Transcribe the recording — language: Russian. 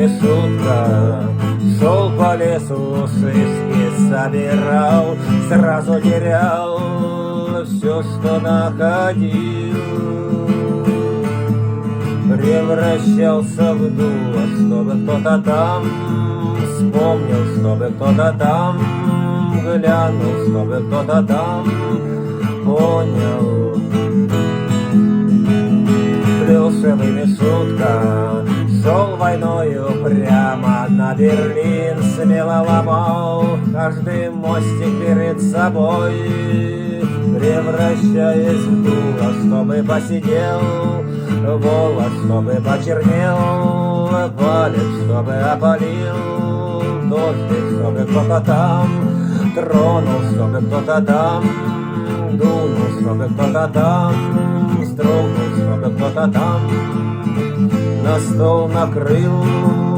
шутка. Шел по лесу, шишки собирал, сразу терял все, что находил. Превращался в дуло, чтобы кто-то там вспомнил, чтобы кто-то там глянул, чтобы кто-то там понял. Плюшевыми шутка, шел войною прямо на Берлин, смело ломал каждый мостик перед собой, превращаясь в дуло, чтобы посидел волос, чтобы почернел палец, чтобы опалил дождик, чтобы кто-то там тронул, чтобы кто-то там дунул, чтобы кто-то там строгнул, чтобы кто-то там на стол накрыл.